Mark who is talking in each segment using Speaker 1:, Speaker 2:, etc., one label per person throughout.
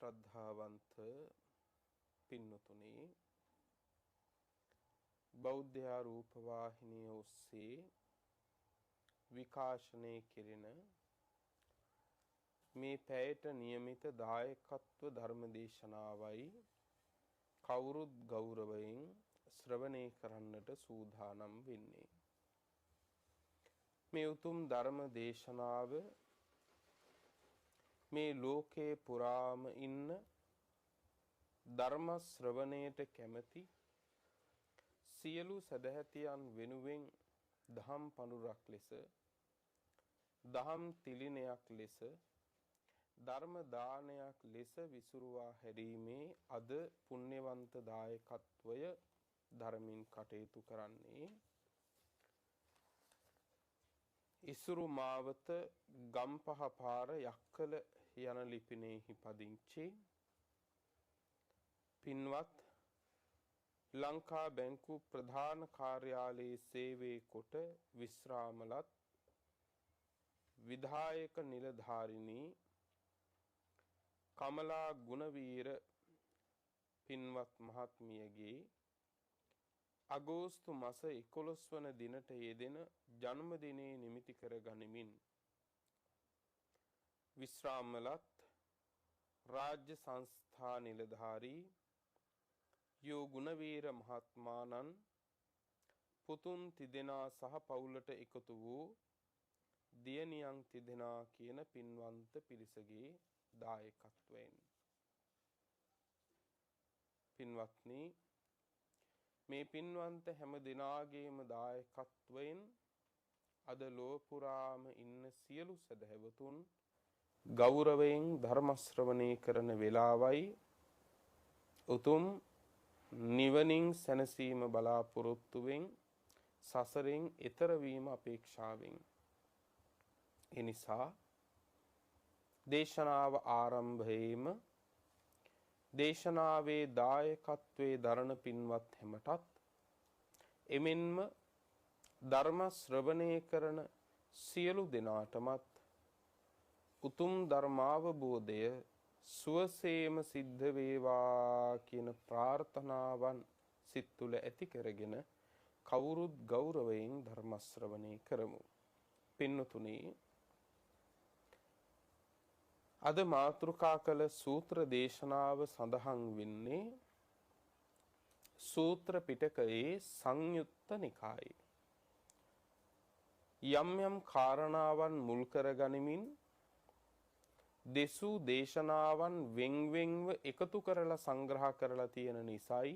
Speaker 1: ශ්‍රද්ධාවන්ත පින්නතුනි බෞද්ධ රූපවාහිනිය ඔස්සේ විකාශනය කෙරෙන මේ පැයට નિયમિત දායකත්ව ධර්ම දේශනාවයි කවුරුත් ගෞරවයෙන් ශ්‍රවණය කරන්නට සූදානම් වෙන්නේ. මේ උතුම් ධර්ම දේශනාව මේ ලෝකේ පුරාම ඉන්න ධර්ම ශ්‍රවණයට කැමැති සියලු සදහැතියන් වෙනුවෙන් දහම් පඳුරක් ලෙස දහම් තිලිනයක් ලෙස ධර්ම දානයක් ලෙස විසුරුවා හැරීමේ අද පුණ්‍යවන්ත දායකත්වය ධර්මින් කටයුතු කරන්නේ ඉසුරු මාවත ගම්පහ පාර යක්කල යන ලිපිනයෙහි පදිංචි පින්වත් ලංකා බැංකු ප්‍රධාන කාර්යාලයේ සේවය කොට විශ්‍රාමලත් විධායක නිලධාරිණී කමලා ගුණවීර පින්වත් මහත්මියගේ අගෝස්තු මාස 11 වන දිනට යෙදෙන ජන්මදිනයේ නිමිති කර ගනිමින් විශ්‍රාමලත් රාජ්‍ය සංස්ථා නිලධාරී යෝ ගුණවීර මහත්මාණන් පුතුන් තිදෙනා සහ පවුලට එකතු වූ දියණියන් තිදෙනා කියන පින්වන්ත පිරිසගේ දායකත්වයෙන් පින්වත්නි මේ පින්වන්ත හැම දිනාගේම දායකත්වයෙන් අද ලෝක පුරාම ඉන්න සියලු සදහැවතුන් ගෞරවයෙන් ධර්ම ශ්‍රවණය කරන වේලාවයි උතුම් නිවනින් සැනසීම බලාපොරොත්තුවෙන් සසරෙන් එතර වීම අපේක්ෂාවෙන් එනිසා දේශනාව ආරම්භයේම දේශනාවේ දායකත්වයේ දරණ පින්වත් හැමටත් එමෙන්ම ධර්ම ශ්‍රවණය කරන සියලු දෙනාටමත් උතුම් ධර්මාවබෝධය සුවසේම සිද්ධ වේවා කියන ප්‍රාර්ථනාවන් සිත් තුළ ඇති කරගෙන කවුරුත් ගෞරවයෙන් ධර්ම ශ්‍රවණය කරමු. පින්නතුනි, අද මාතෘකා කළ සූත්‍ර දේශනාව සඳහන් වෙන්නේ සූත්‍ර පිටකයේ සංයුත්ත නිකායේ. යම් යම් කාරණාවන් මුල් කරගනිමින් දෙසූ දේශනාවන් වෙන්වෙන්ව එකතු කරලා සංග්‍රහ කරලා තියෙන නිසායි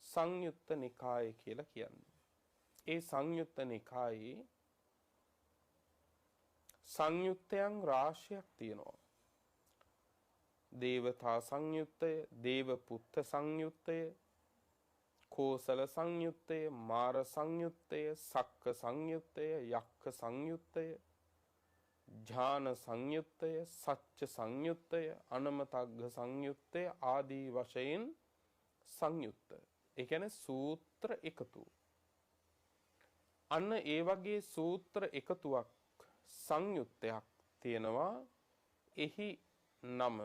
Speaker 1: සංයුත්ත නිකාය කියලා කියන්නේ. ඒ සංයුත්ත නිකායේ සංයුත්තයන් රාශියක් තියෙනවා. දේවතා සංයුත්තය, දේවපුත්ත සංයුත්තය, කෝසල සංයුත්තය, මාර සංයුත්තය, සක්ක සංයුත්තය, යක්ඛ සංයුත්තය, ඥාන සංයුත්තය, සච්ච සංයුත්තය, අනමතග්ග සංයුත්තය ආදී වශයෙන් සංයුත්ත. ඒ කියන්නේ සූත්‍ර එකතු. අන්න ඒ වගේ සූත්‍ර එකතුවක් සංයුත්තයක් තියෙනවා. එහි නම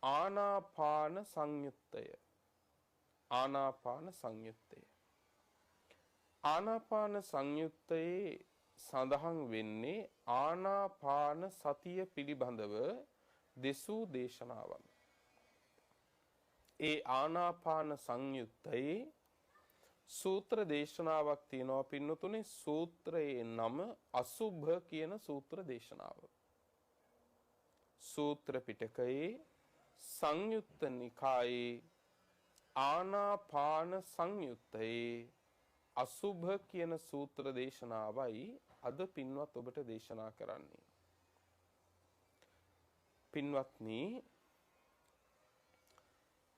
Speaker 1: ආනාපාන සංයුත්තය. ආනාපාන සංයුත්තය. ආනාපාන සංයුත්තයේ සඳහන් වෙන්නේ ආනාපාන සතිය පිළිබඳව දෙසූ දේශනාවන්. ඒ ආනාපාන සංයුත්තයේ සූත්‍ර දේශනාවක් තියෙනවා පින්නතුනේ. සූත්‍රයේ නම අසුභ කියන සූත්‍ර දේශනාව. සූත්‍ර පිටකයේ සංයුත්ත නිකායේ ආනාපාන සංයුත්තයේ අසුභ කියන සූත්‍ර දේශනාවයි අද පින්වත් ඔබට දේශනා කරන්නේ. පින්වත්නි,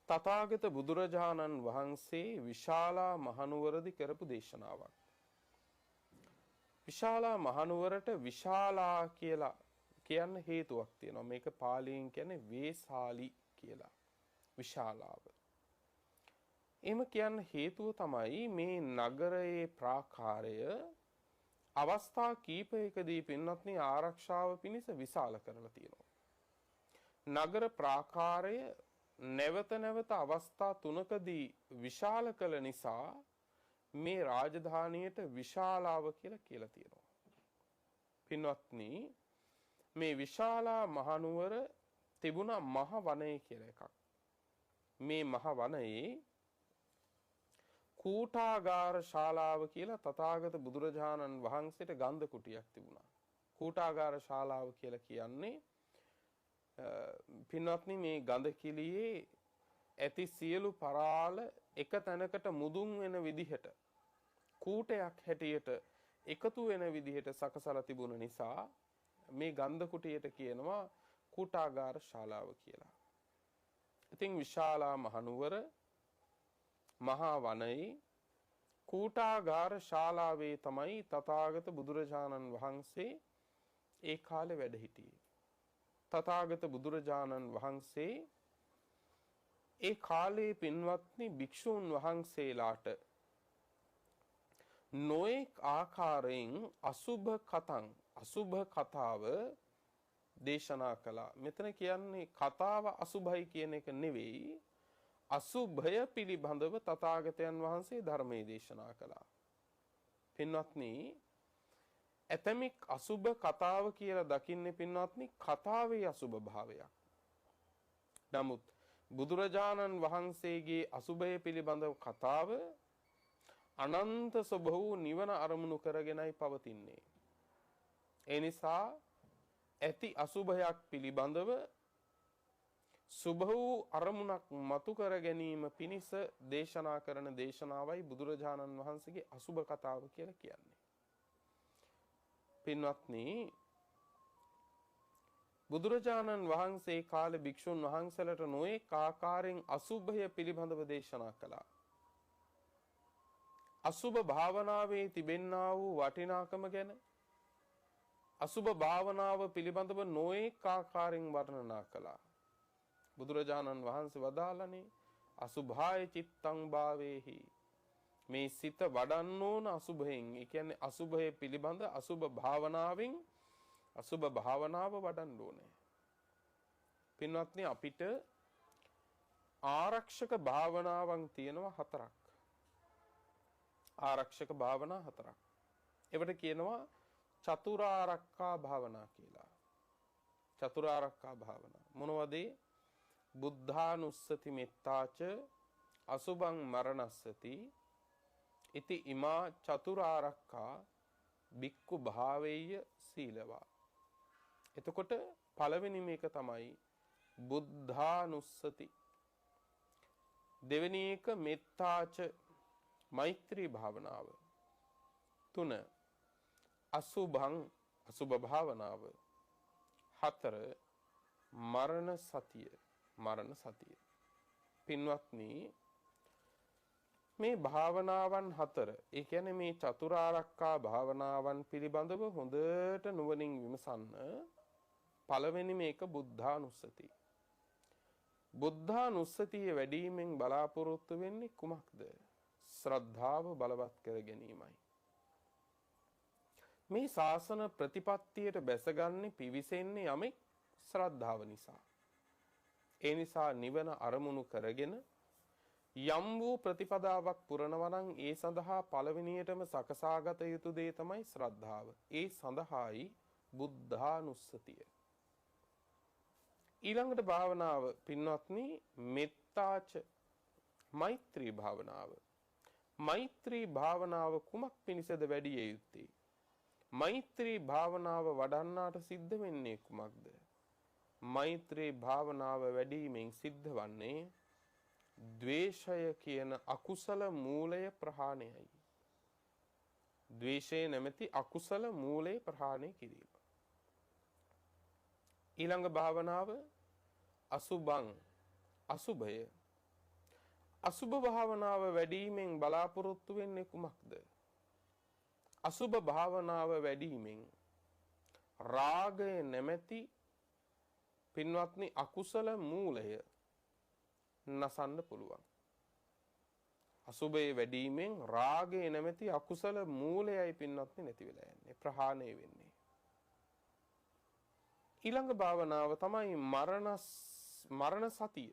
Speaker 1: තථාගත බුදුරජාණන් වහන්සේ විශාලා මහනුවරදි කරපු දේශනාවක්. විශාලා මහනුවරට විශාලා කියලා කියන්න හේතුවක් තියෙනවා. මේක පාලියෙන් කියන්නේ වේසාලි කියලා. විශාලාව. එහෙම කියන්න හේතුව තමයි මේ නගරයේ ප්‍රාකාරය අවස්ථා කීපයකදී පින්වත්නි ආරක්ෂාව පිණිස විශාල කරලා තියෙනවා. නගර ප්‍රාකාරය නැවත නැවත අවස්ථා තුනකදී විශාල කළ නිසා මේ රාජධානියට විශාලාව කියලා තියෙනවා. පින්වත්නි, මේ විශාලා මහනුවර තිබුණා මහ වනය කියලා එකක්. මේ මහ වනයේ කූටාගාර ශාලාව කියලා තථාගත බුදුරජාණන් වහන්සේට ගන්ධ කුටියක් තිබුණා. කූටාගාර ශාලාව කියලා කියන්නේ පින්වත්නි මේ ගඳ කිලියේ ඇති සියලු පරාල එක තැනකට මුදුන් වෙන විදිහට කූටයක් හැටියට එකතු වෙන විදිහට සකසලා තිබුණ නිසා මේ ගන්ධ කුටියට කියනවා කූටාගාර ශාලාව කියලා. ඉතින් විශාලා මහනුවර මහා වනයේ කූටාගාර ශාලාවේ තමයි තථාගත බුදුරජාණන් වහන්සේ ඒ කාලේ වැඩ සිටියේ. තථාගත බුදුරජාණන් වහන්සේ ඒ කාලේ පින්වත්නි භික්ෂූන් වහන්සේලාට නොඑක් ආකාරයෙන් අසුභ කතාව දේශනා කළා. මෙතන කියන්නේ කතාව අසුභයි කියන එක නෙවෙයි, අසුභය පිළිබඳව තථාගතයන් වහන්සේ ධර්මයේ දේශනා කළා. පින්වත්නි, ඇතමික් අසුභ කතාව කියලා දකින්නේ පින්වත්නි කතාවේ අසුභ භාවයක්. නමුත් බුදුරජාණන් වහන්සේගේ අසුභය පිළිබඳව කතාව අනන්ත සුභ වූ නිවන අරමුණු කරගෙනයි පවතින්නේ. ඒ නිසා ඇති අසුභයක් පිළිබඳව සුභ වූ අරමුණක් මතු කර ගැනීම පිණිස දේශනා කරන දේශනාවයි බුදුරජාණන් වහන්සේගේ අසුභ කතාව කියලා කියන්නේ. පින්වත්නි, බුදුරජාණන් වහන්සේ කාලේ භික්ෂුන් වහන්සේලාට නොඑක ආකාරයෙන් අසුභය පිළිබඳව දේශනා කළා. අසුභ භාවනාවේ තිබෙන්නා වූ වටිනාකම ගැන, අසුභ භාවනාව පිළිබඳව නොඑක ආකාරයෙන් වර්ණනා කළා. බුදුරජාණන් වහන්සේ වදාළනේ අසුභාය චිත්තං භාවේහි, මේ සිත වඩන්න ඕන අසුභයෙන්. ඒ කියන්නේ අසුභය පිළිබඳ අසුභ භාවනාවෙන් අසුභ භාවනාව වඩන්න ඕනේ. පින්වත්නි, අපිට ආරක්ෂක භාවනාවන් තියෙනවා 4ක්. ආරක්ෂක භාවනා 4ක්. ඒවට කියනවා චතුරාර්යකා භාවනා කියලා. චතුරාර්යකා භාවනා මොනවද? බුද්ධානුස්සති මෙත්තාච අසුභං මරණස්සති ඉති ඉමා චතුරාර්යකා බික්කු භාවේය සීලවා. එතකොට පළවෙනි මේක තමයි බුද්ධානුස්සති. දෙවෙනි එක මෙත්තාච මෛත්‍රී භාවනාව. 3 අසුභං අසුභ භාවනාව. 4 මරණ සතිය. පින්වත්නි, මේ භාවනාවන් 4, ඒ කියන්නේ මේ චතුරාර්යකා භාවනාවන් පිළිබඳව හොඳට නුවණින් විමසන්න. පළවෙනි මේක බුද්ධානුස්සති. බුද්ධානුස්සතිය වැඩිමෙන් බලාපොරොත්තු වෙන්නේ කුමක්ද? ශ්‍රද්ධාව බලවත් කර ගැනීමයි. මේ ශාසන ප්‍රතිපත්තියට බැසගන්නේ පිවිසෙන්නේ යමෙක් ශ්‍රද්ධාව නිසා. ඒ නිසා නිවන අරමුණු කරගෙන යම් වූ ප්‍රතිපදාවක් පුරනවා නම් ඒ සඳහා පළවෙනියටම සකසාගත යුතු දේ තමයි ශ්‍රද්ධාව. ඒ සඳහායි බුද්ධානුස්සතිය. ඊළඟට භාවනාව පින්වත්නි මෙත්තාච මෛත්‍රී භාවනාව. මෛත්‍රී භාවනාව කුමක් පිණිසද වැඩි යුත්තේ? මෛත්‍රී භාවනාව වඩන්නාට සිද්ධ වෙන්නේ කුමක්ද? මෛත්‍රී භාවනාව වැඩිමෙන් සිද්ධ වන්නේ ද්වේෂය කියන අකුසල මූලය ප්‍රහාණයයි. ද්වේෂය නැමැති අකුසල මූලය ප්‍රහාණය කිරීම. ඊළඟ භාවනාව අසුභං අසුභය. අසුභ භාවනාව වැඩිමෙන් බලාපොරොත්තු වෙන්නේ කුමක්ද? අසුභ භාවනාව වැඩිමෙන් රාගය නැමැති පින්වත්නි අකුසල මූලය නසන්න පුළුවන්. අසුභයේ වැඩිමෙන් රාගය නැමැති අකුසල මූලයයි පින්වත්නි නැති වෙලා යන්නේ, ප්‍රහාණය වෙන්නේ. ඊළඟ භාවනාව තමයි මරණ සතිය.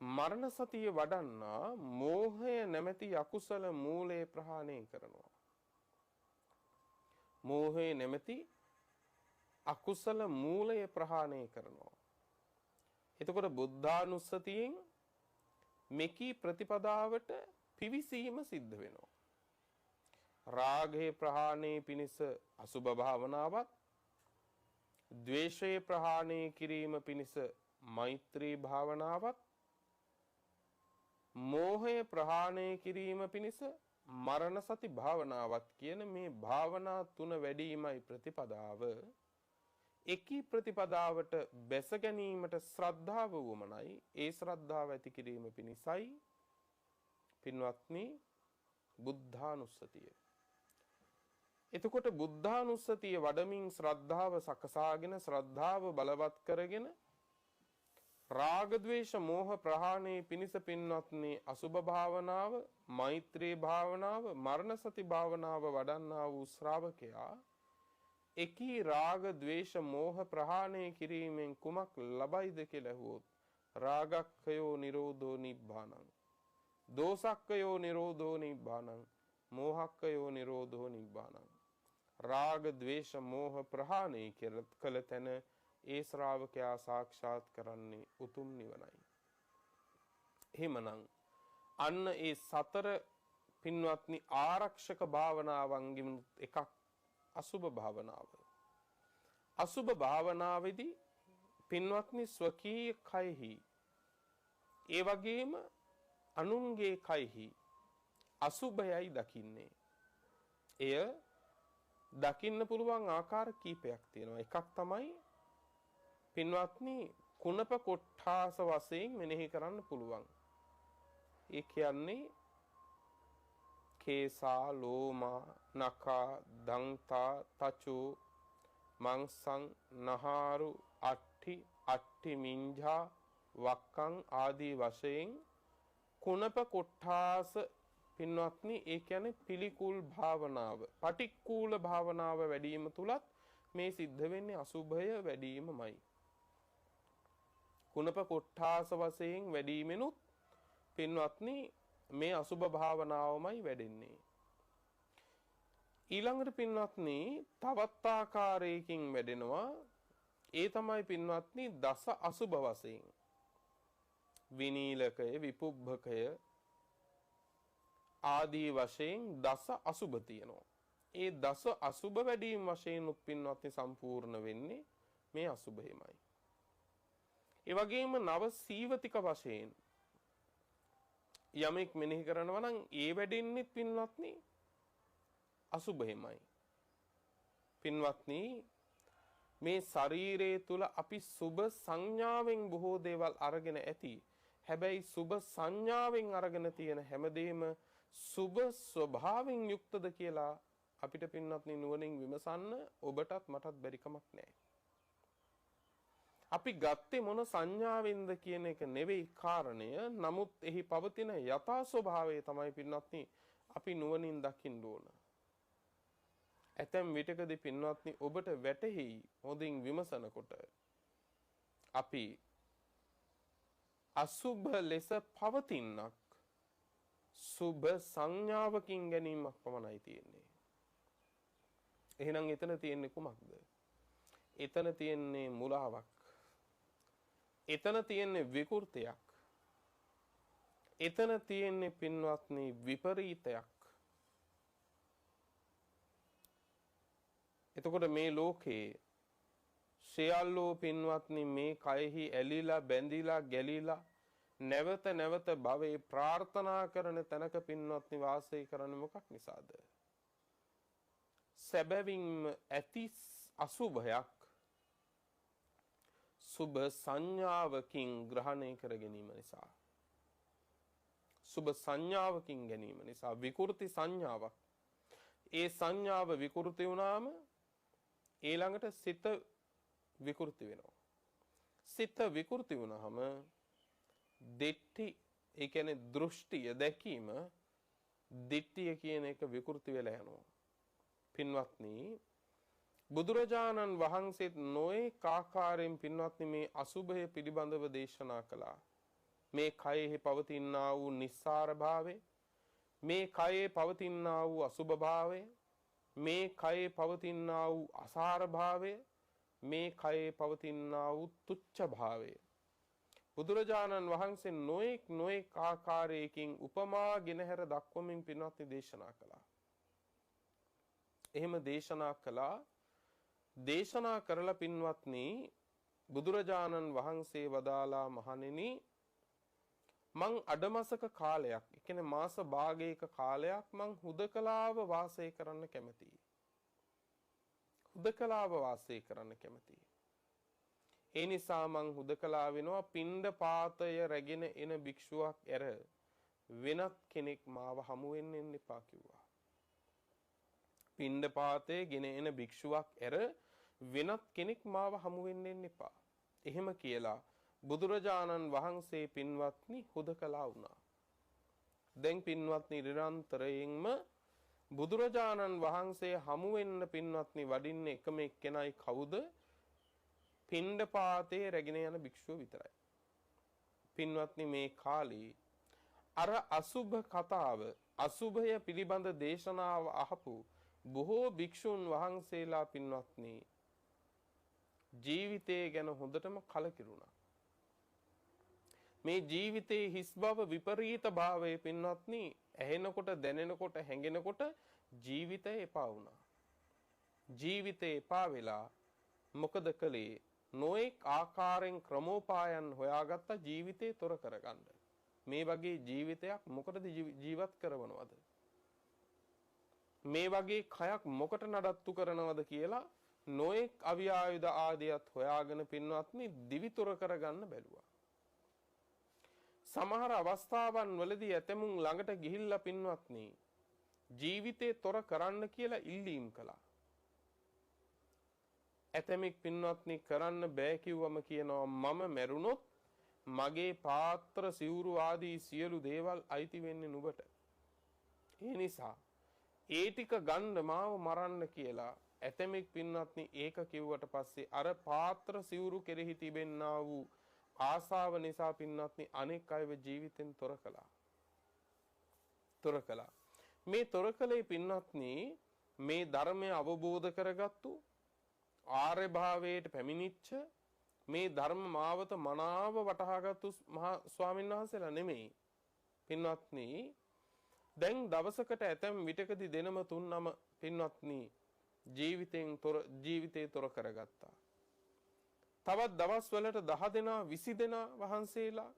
Speaker 1: මරණ සතිය වඩන්නා මෝහය නැමැති අකුසල මූලයේ ප්‍රහාණය කරනවා. මෝහය නැමැති අකුසල මූලය ප්‍රහාණය කරනවා. එතකොට බුද්ධානුස්සතියෙන් මෙකී ප්‍රතිපදාවට පිවිසීම සිද්ධ වෙනවා. රාගයේ ප්‍රහාණය පිණිස අසුභ භාවනාවත්, ද්වේෂයේ ප්‍රහාණය කිරීම පිණිස මෛත්‍රී භාවනාවත්, මෝහය ප්‍රහාණය කිරීම පිණිස මරණ සති භාවනාවත් කියන මේ භාවනා තුන වැඩිමයි ප්‍රතිපදාව. එකී ප්‍රතිපදාවට බැස ගැනීමට ශ්‍රද්ධාව වුමනයි. ඒ ශ්‍රද්ධාව ඇති කිරීම පිණිසයි පින්වත්නි බුද්ධානුස්සතිය. එතකොට බුද්ධානුස්සතිය වඩමින් ශ්‍රද්ධාව සකසාගෙන ශ්‍රද්ධාව බලවත් කරගෙන රාග ද්වේෂ මෝහ ප්‍රහාණය පිණිස පින්වත්නි අසුභ භාවනාව, මෛත්‍රී භාවනාව, මරණ සති භාවනාව වඩන්නා වූ ශ්‍රාවකයා එකී රාග ද්වේෂ මෝහ ප්‍රහාණය කිරීමෙන් කුමක් ලබයිද කියලා ඇහුවොත් රාගක්ඛයෝ නිරෝධෝ නිබ්බානං, දෝසක්ඛයෝ නිරෝධෝ නිබ්බානං, මෝහක්ඛයෝ නිරෝධෝ නිබ්බානං. රාග ද්වේෂ මෝහ ප්‍රහාණය කළ තැන ඒ ශ්‍රාවකයා සාක්ෂාත් කරන්නේ උතුම් නිවනයි. එහෙමනම් අන්න ඒ සතර පින්වත්නි ආරක්ෂක භාවනාවන්ගෙන් එකක් අසුභ භාවනාව. අසුභ භාවනාවේදී පින්වත්නි ස්වකීය කයෙහි ඒ වගේම අනුන්ගේ කයෙහි අසුභයයි දකින්නේ. එය දකින්න පුළුවන් ආකාර කීපයක් තියෙනවා. එකක් තමයි පින්වත්නි කුණප කොට්ඨාස වශයෙන් මෙනෙහි කරන්න පුළුවන්. ඒ කියන්නේ කේසා, ලෝමා, නඛා, දන්තා, තචු, මංසං, නහාරු, අට්ටි මිංජා, වක්කං ආදී වශයෙන් කුණප කොට්ඨාස පින්වත්නි ඒ කියන්නේ පිළිකුල් භාවනාව, පටික්කුල භාවනාව වැඩිම තුලත් මේ සිද්ධ වෙන්නේ අසුභය වැඩිමමයි. කුණප කොට්ඨාස වශයෙන් වැඩිමෙනුත් පින්වත්නි මේ අසුභ භාවනාවමයි වැඩෙන්නේ. ඊළඟට පින්වත්නි තවත් ආකාරයකින් වැඩෙනවා. ඒ තමයි පින්වත්නි දස අසුභ වශයෙන්. විනීලකය, විපුබ්බකය ආදී වශයෙන් දස අසුභ තියෙනවා. ඒ දස අසුභ වැඩිම වශයෙන් උත් පින්වත්නි සම්පූර්ණ වෙන්නේ මේ අසුභයමයි. ඒ වගේම නව සීවතික වශයෙන් යමෙක් මෙනෙහි කරනවා නම් ඒ වැඩෙන්නේ පින්වත්නි අසුභයමයි. පින්වත්නි මේ ශරීරයේ තුල අපි සුභ සංඥාවෙන් බොහෝ දේවල් අරගෙන ඇති. හැබැයි සුභ සංඥාවෙන් අරගෙන තියෙන හැමදේම සුභ ස්වභාවයෙන් යුක්තද කියලා අපිට පින්වත්නි නුවණින් විමසන්න ඔබටත් මටත් බැරි කමක් නැහැ. අපි ගත්තේ මොන සංඥාවෙන්ද කියන එක නෙවෙයි කාරණය. නමුත් එහි පවතින යථා ස්වභාවය තමයි පින්වත්නි අපි නුවණින් දකින්න ඕන. ඇතැම් විටකදී පින්වත්නි ඔබට වැටහෙයි හොඳින් විමසනකොට අපි අසුභ ලෙස පවතිනක් සුභ සංඥාවකින් ගැනීමක් පමණයි තියෙන්නේ. එහෙනම් එතන තියෙන්නේ කුමක්ද? එතන තියෙන්නේ මුලාවක්. එතන තියෙන්නේ විකෘතියක්. එතන තියෙන්නේ පින්වත්නි විපරීතයක්. එතකොට මේ ලෝකේ සියල්ලෝ පින්වත්නි මේ කයෙහි ඇලිලා බැඳිලා ගැලිලා නැවත නැවත භවයේ ප්‍රාර්ථනා කරන තැනක පින්වත්නි වාසය කරන්නේ මොකක් නිසාද? සැබවින්ම ඇති අසුභයක් සුභ සංඥාවකින් ග්‍රහණය කර ගැනීම නිසා. සුභ සංඥාවකින් ගැනීම නිසා විකෘති සංඥාවක්. ඒ සංඥාව විකෘති වුණාම ඊළඟට සිත විකෘති වෙනවා. සිත විකෘති වුණාම දිට්ඨි ඒ කියන්නේ දෘෂ්ටිය දැකීම දිට්ඨිය කියන එක විකෘති වෙලා යනවා. පින්වත්නි බුදුරජාණන් වහන්සේත් නොයෙක් ආකාරයෙන් පින්වත්නි මේ අසුභය පිළිබඳව දේශනා කළා. මේ කයෙහි පවතිනා වූ නිස්සාර භාවය, මේ කයේ පවතිනා වූ අසුභ භාවය, මේ කයේ පවතිනා වූ අසාර භාවය, මේ කයේ පවතිනා වූ තුච්ඡ භාවය. බුදුරජාණන් වහන්සේ නොයෙක් ආකාරයකින් උපමා ගෙනහැර දක්වමින් පින්වත්නි දේශනා කළා. එහෙම දේශනා කළා. දේශනා කරලා පින්වත්නි බුදුරජාණන් වහන්සේ වදාලා මහණෙනි මං අඩමසක කාලයක්, ඒ කියන්නේ මාස භාගයක කාලයක් මං හුදකලාව වාසය කරන්න කැමතියි. හුදකලාව වාසය කරන්න කැමතියි. ඒ නිසා මං හුදකලා වෙනවා පිණ්ඩපාතය රැගෙන එන භික්ෂුවක් ඇර වෙනත් කෙනෙක් මාව හමු වෙන්න එපා කිව්වා. පිණ්ඩපාතේ ගෙන එන භික්ෂුවක් ඇර වෙනත් කෙනෙක් මාව හමු වෙන්න එපා. එහෙම කියලා බුදුරජාණන් වහන්සේ පින්වත්නි හුදකලා වුණා. දැන් පින්වත්නි නිරන්තරයෙන්ම බුදුරජාණන් වහන්සේ හමු වෙන්න පින්වත්නි වඩින්නේ එකම එක්කෙනයි කවුද? පිණ්ඩපාතේ රැගෙන යන භික්ෂුව විතරයි. පින්වත්නි මේ කාලේ අර අසුභ කතාව, අසුභය පිළිබඳ දේශනාව අහපු බොහෝ භික්ෂුන් වහන්සේලා පින්වත්නි ජීවිතය ගැන හොඳටම කලකිරුණා. මේ ජීවිතයේ හිස් බව, විපරීත භාවය පින්වත්නි ඇහෙනකොට, දැනෙනකොට, හැඟෙනකොට ජීවිතය එපා වුණා. ජීවිතේ එපා වෙලා මොකද කළේ? නොඑක් ආකාරයෙන් ක්‍රමෝපායන් හොයාගත්ත ජීවිතේ තොර කරගන්න. මේ වගේ ජීවිතයක් මොකටද ජීවත් කරවනවද? මේ වගේ කයක් මොකට නඩත්තු කරනවද කියලා නොඑක් අවියායුධ ආදියත් හොයාගෙන පින්වත්නි දිවිතොර කරගන්න බැලුවා. සමහර අවස්ථාවන් වලදී ඇතමුන් ළඟට ගිහිල්ලා පින්වත්නි ජීවිතේ තොර කරන්න කියලා ඉල්ලීම් කළා. ඇතමෙක් පින්වත්නි කරන්න බෑ කිව්වම කියනවා මම මැරුණොත් මගේ පාත්‍ර සිවුරු ආදී සියලු දේවල් අයිති වෙන්නේ නුඹට. ඒ නිසා ඒ ටික ගන්න මාව මරන්න කියලා ඇතමෙක් පින්වත්නි ඒක කිව්වට පස්සේ අර පාත්‍ර සිවුරු කෙරෙහි තිබෙන්නා වූ ආසාව නිසා පින්වත්නි අනෙක් අයව ජීවිතෙන් තොර කළා. මේ තොර කලේ පින්වත්නි මේ ධර්මය අවබෝධ කරගත්තු ආර්ය භාවයට පැමිණිච්ච මේ ධර්ම මාවත මනාව වටහාගත්තු මහා ස්වාමීන් වහන්සේලා නෙමෙයි. පින්වත්නි දැන් දවසකට ඇතැම් විටකදී දෙනම තුන්නම පින්වත්නි ජීවිතේ තොර කරගත්තා. තවත් දවස් වලට 10 දෙනා 20 දෙනා වහන්සේලා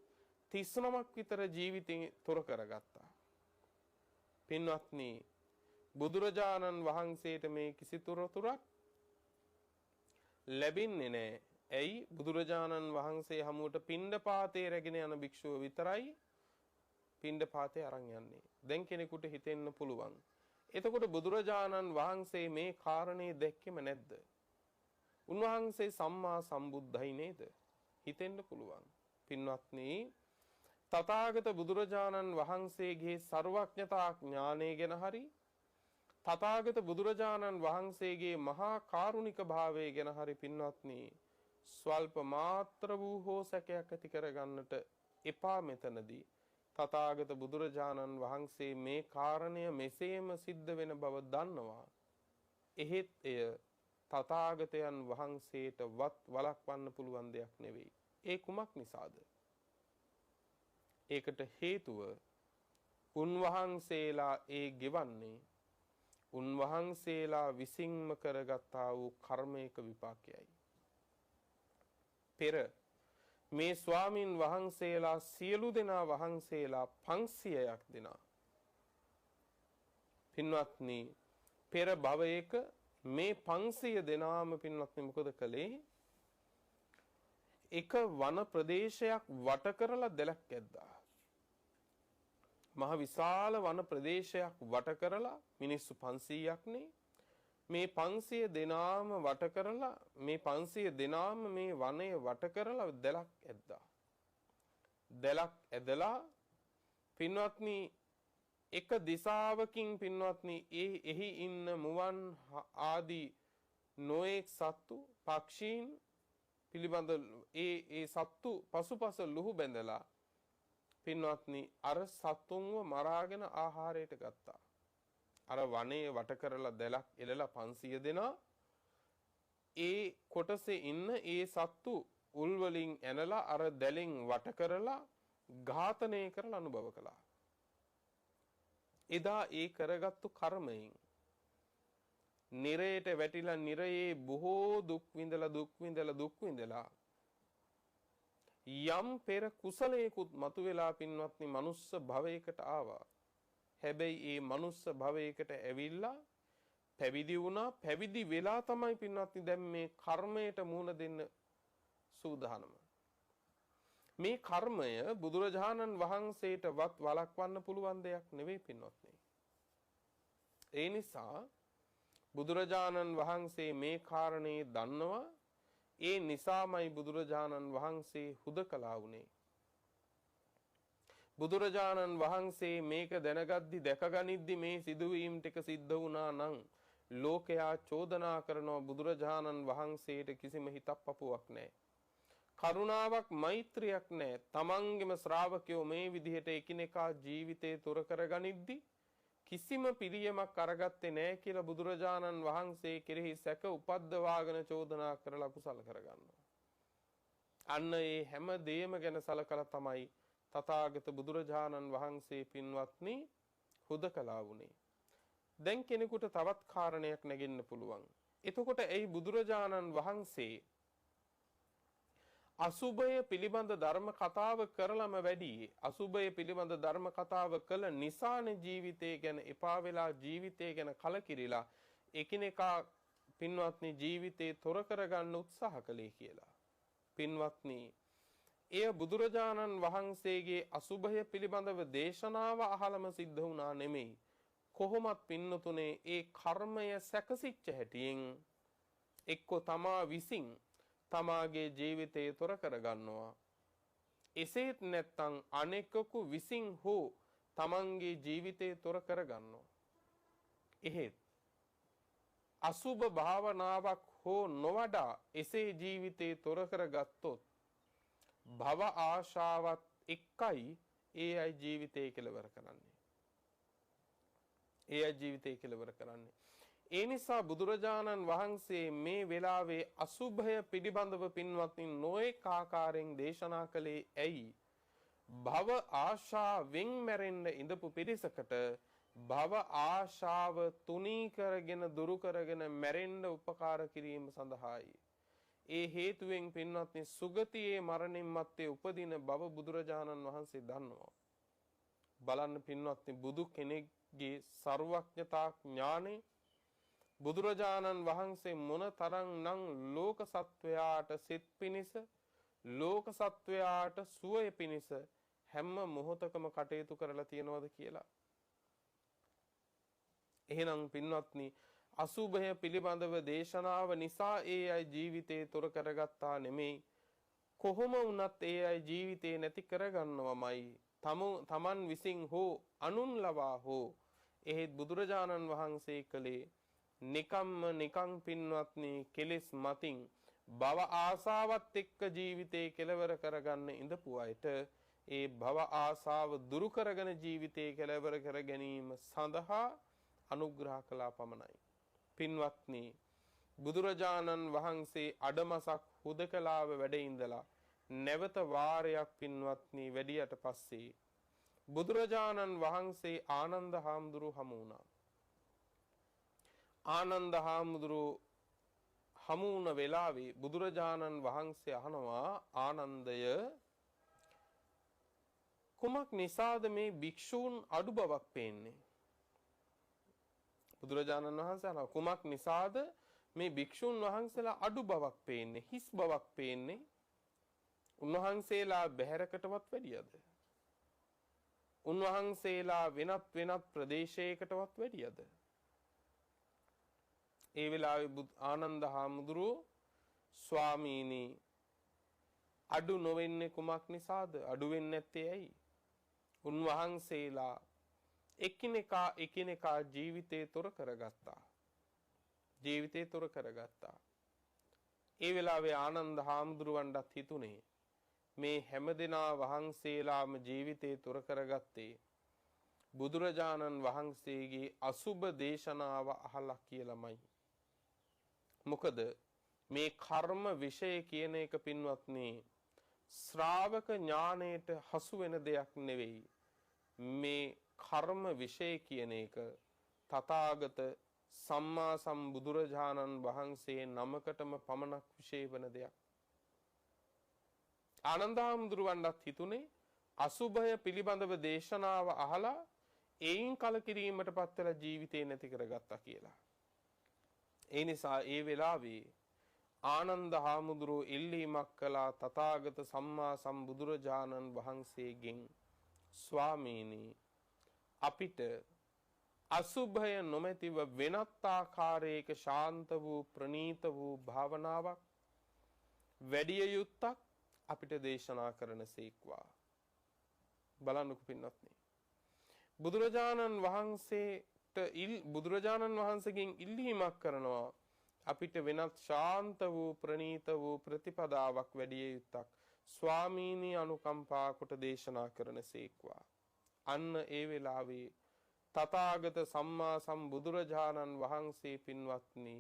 Speaker 1: 39ක් විතර ජීවිතේ තොර කරගත්තා. පින්වත්නි බුදුරජාණන් වහන්සේට මේ කිසි තොරතුරක් ලැබෙන්නේ නැහැ. ඇයි? බුදුරජාණන් වහන්සේ හමුවට පිණ්ඩපාතේ රැගෙන යන භික්ෂුව විතරයි පිණ්ඩපාතේ අරන් යන්නේ. දැන් කෙනෙකුට හිතෙන්න පුළුවන්. එතකොට බුදුරජාණන් වහන්සේ මේ කාරණේ දැක්කෙම නැද්ද? උන්වහන්සේ සම්මා සම්බුද්ධයි නේද? හිතෙන්න පුළුවන්. පින්වත්නි තථාගත බුදුරජාණන් වහන්සේගේ සර්වඥතා ඥානය ගැන හරි තථාගත බුදුරජාණන් වහන්සේගේ මහා කාරුණික භාවය ගැන හරි පින්වත්නි ස්වල්ප මාත්‍ර වූ හෝ සැකයක් ඇති කරගන්නට එපා. මෙතනදී තථාගත බුදුරජාණන් වහන්සේ මේ කාරණය මෙසේම සිද්ධ වෙන බව දන්නවා. එහෙත් එය තථාගතයන් වහන්සේට වළක්වන්න පුළුවන් දෙයක් නෙවෙයි. ඒ කුමක් නිසාද? ඒකට හේතුව උන්වහන්සේලා ඒ ගෙවන්නේ උන්වහන්සේලා විසින්ම කරගත්තා වූ කර්මයක විපාකයයි. පෙර මේ ස්වාමින් වහන්සේලා සියලු දෙනා වහන්සේලා 500ක් දෙනා පින්වත්නි පෙර භවයක මේ 500 දෙනාම පින්වත්නි මොකද කළේ? එක වන ප්‍රදේශයක් වට කරලා දැලක් ඇද්දා. මහ විශාල වන ප්‍රදේශයක් වට කරලා මිනිස්සු 500ක් නේ මේ 500 දෙනාම වට කරලා මේ 500 දෙනාම මේ වනය වට කරලා දැලක් ඇද්දා. දැලක් ඇදලා පින්වත්නි එක දිශාවකින් පින්වත්නි එහි ඉන්න මුවන් ආදී නොඑක් සත්තු පක්ෂීන් පිළිබඳ ඒ සත්තු පසුපස ලුහු බැඳලා පින්වත්නි අර සත්තුන්ව මරාගෙන ආහාරයට ගත්තා. අර වනයේ වට කරලා දැලක් එලලා 500 දෙනා ඒ කොටසේ ඉන්න ඒ සත්තු උල් වලින් ඇනලා අර දැලෙන් වට කරලා ඝාතනය කරලා අනුභව කළා. එදා ඒ කරගත්තු කර්මයෙන් නිරයට වැටිලා නිරයේ බොහෝ දුක් විඳලා යම් පෙර කුසලයකුත් මතුවලා පින්වත්නි මනුස්ස භවයකට ආවා. හැබැයි ඒ මනුස්ස භවයකට ඇවිල්ලා පැවිදි වුණා. පැවිදි වෙලා තමයි පින්වත්නි දැන් මේ කර්මයට මුහුණ දෙන්න සූදානම. මේ කර්මය බුදුරජාණන් වහන්සේටවත් වළක්වන්න පුළුවන් දෙයක් නෙවෙයි පින්වත්නි. ඒ නිසා බුදුරජාණන් වහන්සේ මේ කාරණේ දන්නවා. ඒ නිසාමයි බුදුරජාණන් වහන්සේ හුදකලා වුණේ. බුදුරජාණන් වහන්සේ මේක දැනගද්දි දැකගනිද්දි මේ සිදුවීම් ටික සිද්ධ වුණා නම් ලෝකයා චෝදනා කරනවා බුදුරජාණන් වහන්සේට කිසිම හිතක් පපුවක් නැහැ. කරුණාවක් මෛත්‍රියක් නැහැ. තමන්ගේම ශ්‍රාවකයෝ මේ විදිහට එකිනෙකා ජීවිතේ තොර කරගනිද්දි කිසිම පිළියමක් අරගත්තේ නැහැ කියලා බුදුරජාණන් වහන්සේ කෙරෙහි සැක උපද්දවාගෙන චෝදනා කරලා කුසල කරගන්නවා. අන්න ඒ හැම දෙයම ගැන සලකලා තමයි තථාගත බුදුරජාණන් වහන්සේ පින්වත්නි හුදකලා වුණේ. දැන් කෙනෙකුට තවත් කාරණයක් නැගෙන්න පුළුවන්. එතකොට ඒ බුදුරජාණන් වහන්සේ අසුභය පිළිබඳ ධර්ම කතාව කරලම වැඩි. අසුභය පිළිබඳ ධර්ම කතාව කළ නිසානේ ජීවිතය ගැන එපා වෙලා ජීවිතය ගැන කලකිරිලා එකිනෙකා පින්වත්නි ජීවිතේ තොර කරගන්න උත්සාහ කළේ කියලා. පින්වත්නි එය බුදුරජාණන් වහන්සේගේ අසුභය පිළිබඳව දේශනාව අහලම සිද්ධ වුණා නෙමෙයි. කොහොමත් පින්නතුනේ ඒ කර්මය සැකසිච්ච හැටියෙන් එක්ක තමා විසින් තමාගේ ජීවිතය තොර කරගන්නවා. එසේත් නැත්නම් අනෙකකු විසින් හෝ තමන්ගේ ජීවිතය තොර කරගන්නවා. එහෙත් අසුභ භාවනාවක් හෝ නොවඩා එසේ ජීවිතේ තොර කරගත්තොත් භව ආශාවත් එක්කයි ඒ අය ජීවිතේ කෙලවර කරන්නේ. ඒ අය ජීවිතේ කෙලවර කරන්නේ. ඒ නිසා බුදුරජාණන් වහන්සේ මේ වෙලාවේ අසුභය පිළිබඳව පින්වත්නි නොඑක ආකාරයෙන් දේශනා කළේ ඇයි? භව ආශාවෙන් මැරෙන්න ඉඳපු පිරිසකට භව ආශාව තුනී කරගෙන දුරු කරගෙන මැරෙන්න උපකාර කිරීම සඳහායි. ඒ හේතුවෙන් පින්වත්නි සුගතියේ මරණින් මත්තේ උපදින බව බුදුරජාණන් වහන්සේ දන්නවා. බලන්න පින්වත්නි බුදු කෙනෙක්ගේ සර්වඥතා ඥානෙ බුදුරජාණන් වහන්සේ මොන තරම්නම් ලෝක සත්වයාට සිත් පිනිස ලෝක සත්වයාට සුවය පිනිස හැම මොහොතකම කටයුතු කරලා තියනවද කියලා. එහෙනම් පින්වත්නි අසුභය පිළිබඳව දේශනාව නිසා ඒ අය ජීවිතේ තොර කරගත්තා නෙමෙයි. කොහොම වුණත් ඒ අය ජීවිතේ නැති කරගන්නවමයි. තමන් විසින් හෝ අනුන් ලවා හෝ එහෙත් බුදුරජාණන් වහන්සේ කලේ නිකම් පින්වත්නි කෙලෙස් මතින් භව ආසාවත් එක්ක ජීවිතේ කෙලවර කරගන්න ඉඳපු අයට ඒ භව ආසාව දුරු කරගෙන ජීවිතේ කෙලවර කර ගැනීම සඳහා අනුග්‍රහ කළා පමණයි. පින්වත්නි බුදුරජාණන් වහන්සේ අඩමසක් හුදකලාව වැඩ ඉඳලා නැවත වාරයක් පින්වත්නි වැඩියට පස්සේ බුදුරජාණන් වහන්සේ ආනන්ද හාමුදුරුව හමු වුණා. ආනන්ද හාමුදුරුව හමු වුණ වෙලාවේ බුදුරජාණන් වහන්සේ අහනවා ආනන්දය කුමක් නිසාද මේ භික්ෂූන් අඩු බවක් පේන්නේ? බුදුරජාණන් වහන්සේ අහනවා කුමක් නිසාද මේ භික්ෂූන් වහන්සේලා අඩු බවක් පේන්නේ, හිස් බවක් පේන්නේ? උන්වහන්සේලා බැහැරකටවත් වැඩියද? උන්වහන්සේලා වෙනත් ප්‍රදේශයකටවත් වැඩියද? ඒ වෙලාවේ ආනන්ද හාමුදුරුව ස්වාමීනි අඩු නොවෙන්නේ කුමක් නිසාද? අඩු වෙන්නේ නැත්තේ ඇයි? උන්වහන්සේලා එකිනෙකා ජීවිතේ තොර කරගත්තා. ජීවිතේ තොර කරගත්තා. ඒ වෙලාවේ ආනන්ද හාමුදුරුවන්ටත් හිතුනේ මේ හැමදෙනා වහන්සේලාම ජීවිතේ තොර කරගත්තේ බුදුරජාණන් වහන්සේගේ අසුබ දේශනාව අහලා කියලාමයි. මොකද මේ කර්ම විෂය කියන එක පින්වත්නි ශ්‍රාවක ඥාණයට හසු වෙන දෙයක් නෙවෙයි. මේ කර්ම විෂය කියන එක තථාගත සම්මා සම්බුදුරජාණන් වහන්සේ නමකටම පමණක් විශේෂ වෙන දෙයක්. ආනන්ද හාමුදුරුවන්ටත් හිතුනේ අසුභය පිළිබඳව දේශනාව අහලා ඒයින් කලකිරීමටපත් වෙලා ජීවිතේ නැති කරගත්තා කියලා. ඒ නිසා ඒ වෙලාවේ ආනන්ද හාමුදුරුවෝ ඉල්ලීමක් කළා තථාගත සම්මා සම්බුදුරජාණන් වහන්සේගෙන්, ස්වාමීනි අපිට අසුභය නොමැතිව වෙනත් ආකාරයක ශාන්ත වූ ප්‍රණීත වූ භාවනාවක් වැඩිය යුත්තක් අපිට දේශනා කරන සීක්වා. බලන්නකෝ පින්වත්නි, බුදුරජාණන් වහන්සේගෙන් ඉල්ලීමක් කරනවා අපිට වෙනත් ශාන්ත වූ ප්‍රණීත වූ ප්‍රතිපදාවක් වැඩිය යුත්තක් ස්වාමීනි අනුකම්පා කොට දේශනා කරන සීක්වා. අන්න ඒ වෙලාවේ තථාගත සම්මා සම්බුදුරජාණන් වහන්සේ පින්වත්නි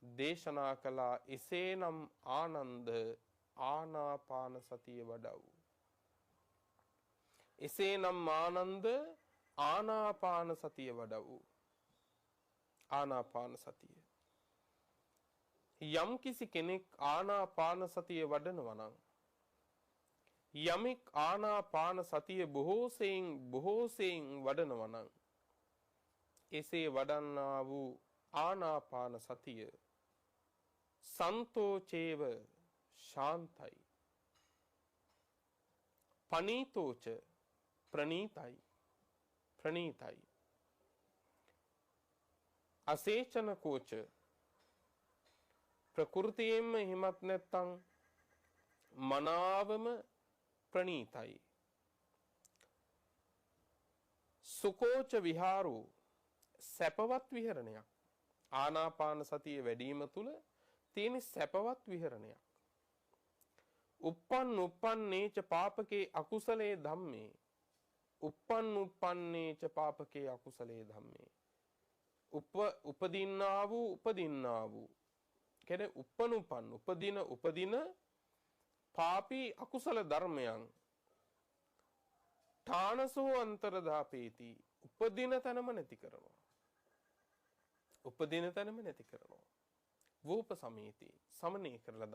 Speaker 1: දේශනා කළා එසේනම් ආනන්ද ආනාපාන සතිය වඩව්. එසේනම් ආනන්ද ආනාපාන සතිය වඩව්. ආනාපාන සතිය. යම් කිසි කෙනෙක් ආනාපාන සතිය වඩනවා නම්, යමෙක් ආනාපාන සතිය බොහෝසෙයින් වඩනවා නම්, එසේ වඩන්නා වූ ආනාපාන සතිය සන්තෝචේව ශාන්තයි, පනීතෝච ප්‍රණීතයි, අසේචන කෝච ප්‍රകൃතියෙන්ම හිමත් නැත්තම් මනාවම ප්‍රණීතයි, සුකෝච විහාරෝ සැපවත් විහරණයක්. ආනාපාන සතිය වැඩිම තුල තියෙන සැපවත් විහරණයක්. uppannේච පාපකේ අකුසලේ ධම්මේ, uppannේච පාපකේ අකුසලේ ධම්මේ. උපදින්නා වූ කියන්නේ උපදින පාපී අකුසල ධර්මයන් ඨානසෝ අන්තරදාපේති උපදින තැනම නැති කරනවා. වූප සමීති සමනය කරලා